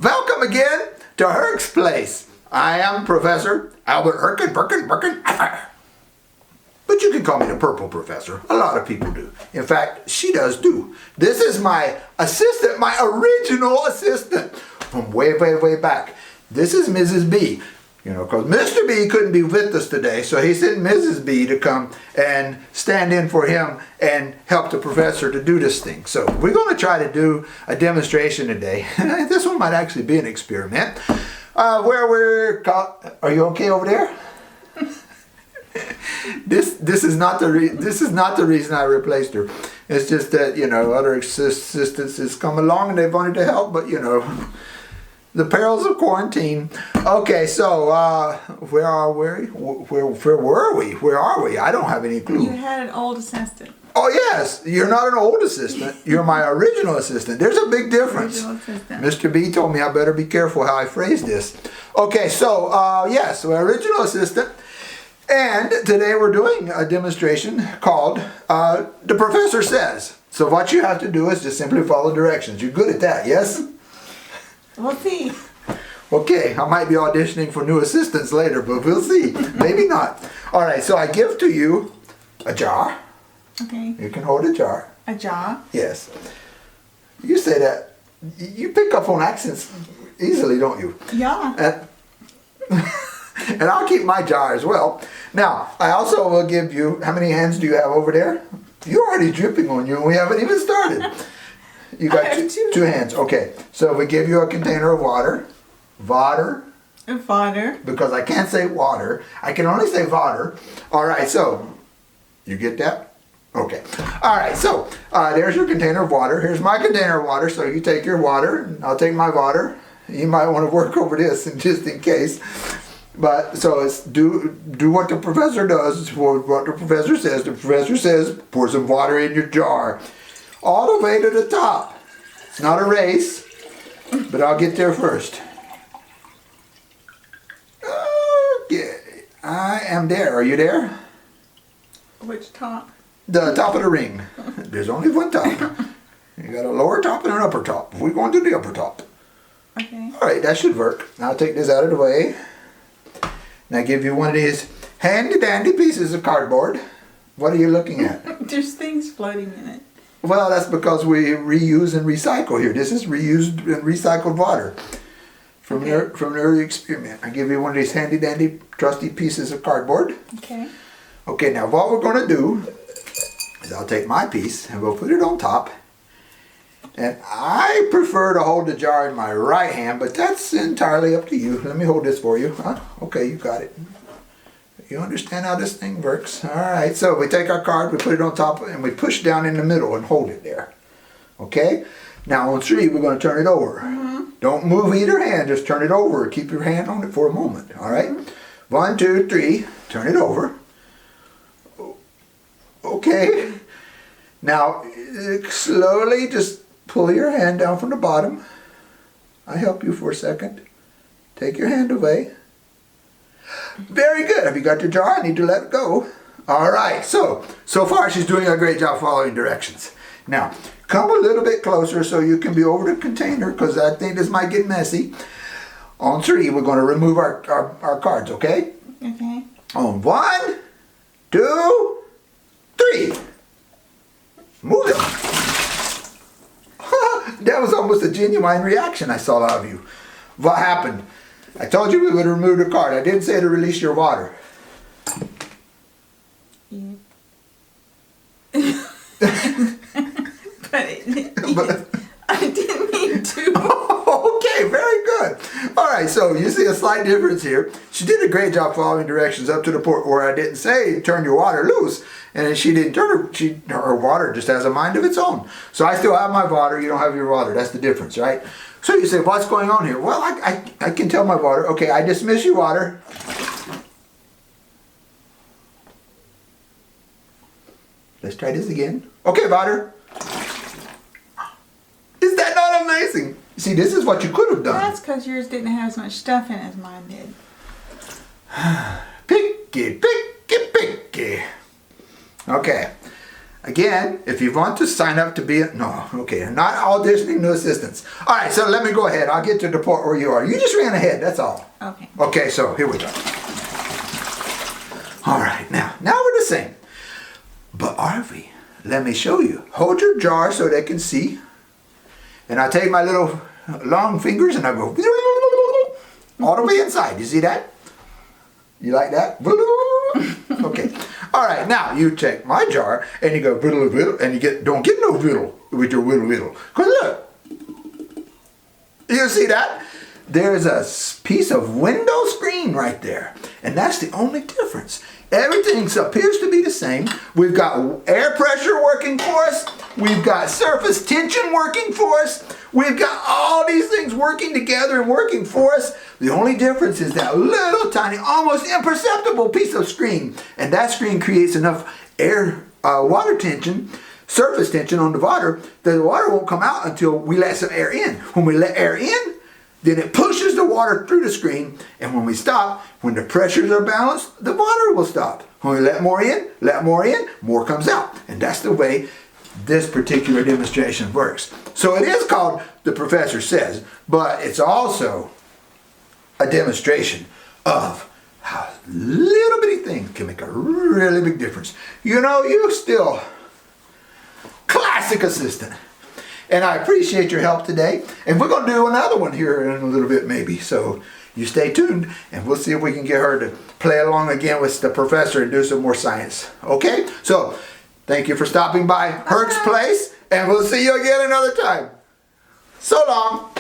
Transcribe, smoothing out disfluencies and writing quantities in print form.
Welcome again to Herk's Place. I am Professor Albert Herk but you can call me the Purple Professor. A lot of people do. In fact, she does too. This is my assistant, my original assistant from way back. This is Mrs. B. You know, because Mr. B couldn't be with us today, so he sent Mrs. B to come and stand in for him and help the professor to do this thing. So we're going to try to do a demonstration today. This one might actually be an experiment. Where we're caught. Are you okay over there? This is not the reason I replaced her. It's just that, you know, other assistants has come along and they wanted to help, but you know, the perils of quarantine. Okay, so where are we? Where were we? Where are we? I don't have any clue. You had an old assistant. Oh yes, you're not an old assistant. You're my original assistant. There's a big difference. Mr. B told me I better be careful how I phrase this. Okay, so yes, my original assistant. And today we're doing a demonstration called The Professor Says. So what you have to do is just simply follow directions. You're good at that, yes? We'll see. Okay, I might be auditioning for new assistants later, but we'll see. Maybe not. All right, so I give to you a jar. Okay. You can hold a jar. A jar? Yes. You say that. You pick up on accents easily, don't you? Yeah. And I'll keep my jar as well. Now, I also will give you, how many hands do you have over there? You're already dripping on you and we haven't even started. You got two hands. Okay, so we give you a container of water. Water. Water. Because I can't say water. I can only say water. All right, so you get that? Okay. All right, so there's your container of water. Here's my container of water. So you take your water, and I'll take my water. You might want to work over this just in case. But so it's do what the professor does, what the professor says. The professor says, pour some water in your jar. All the way to the top. It's not a race, but I'll get there first. Okay, I am there. Are you there? Which top? The top of the ring. There's only one top. You got a lower top and an upper top. We're going to the upper top. Okay. All right, that should work. I'll take this out of the way. And I give you one of these handy-dandy pieces of cardboard. What are you looking at? There's things floating in it. Well, that's because we reuse and recycle here. This is reused and recycled water from an early experiment. I give you one of these handy-dandy, trusty pieces of cardboard. Okay. Okay, now what we're going to do is I'll take my piece and we'll put it on top. And I prefer to hold the jar in my right hand, but that's entirely up to you. Let me hold this for you. Huh? Okay, you got it. You understand how this thing works? All right, so we take our card, we put it on top, and we push down in the middle and hold it there. Okay? Now on 3, we're going to turn it over. Mm-hmm. Don't move either hand, just turn it over. Keep your hand on it for a moment. All right? Mm-hmm. 1, 2, 3, turn it over. Okay. Now, slowly just pull your hand down from the bottom. I'll help you for a second. Take your hand away. Very good. Have you got your jar? I need to let it go. All right. So far she's doing a great job following directions. Now, come a little bit closer so you can be over the container because I think this might get messy. On 3, we're going to remove our cards, okay? Okay. On 1, 2, 3. Move it. That was almost a genuine reaction I saw out of you. What happened? I told you we would remove the card. I didn't say to release your water. Yeah. but I didn't mean to. Okay, very good. All right, so you see a slight difference here. She did a great job following directions up to the point where I didn't say turn your water loose. And she didn't turn her water just has a mind of its own. So I still have my water, you don't have your water. That's the difference, right? So you say, what's going on here? Well, I can tell my water. Okay, I dismiss your water. Let's try this again. Okay, water. Is that not amazing? See, this is what you could have done. That's because yours didn't have as much stuff in it as mine did. Picky, picky, picky. Okay. Again, if you want to sign up to be not auditioning new assistants. All right, so let me go ahead. I'll get to the point where you are. You just ran ahead, that's all. Okay. Okay, so here we go. All right, now we're the same. But are we? Let me show you. Hold your jar so they can see. And I take my little long fingers and I go all the way inside. You see that? You like that? Okay. All right, now you take my jar and you go whittle, whittle, and you don't get no whittle with your whittle, whittle. Because look, you see that? There's a piece of window screen right there. And that's the only difference. Everything appears to be the same. We've got air pressure working for us. We've got surface tension working for us. We've got all these things working together and working for us. The only difference is that little tiny, almost imperceptible piece of screen. And that screen creates enough water tension, surface tension on the water, that the water won't come out until we let some air in. When we let air in, then it pushes the water through the screen, and when we stop, when the pressures are balanced, the water will stop. When we let more in, more comes out. And that's the way this particular demonstration works. So it is called The Professor Says, but it's also a demonstration of how little bitty things can make a really big difference. You know, you're still classic assistant. And I appreciate your help today. And we're going to do another one here in a little bit maybe. So you stay tuned and we'll see if we can get her to play along again with the professor and do some more science. Okay? So thank you for stopping by Herk's Place. And we'll see you again another time. So long.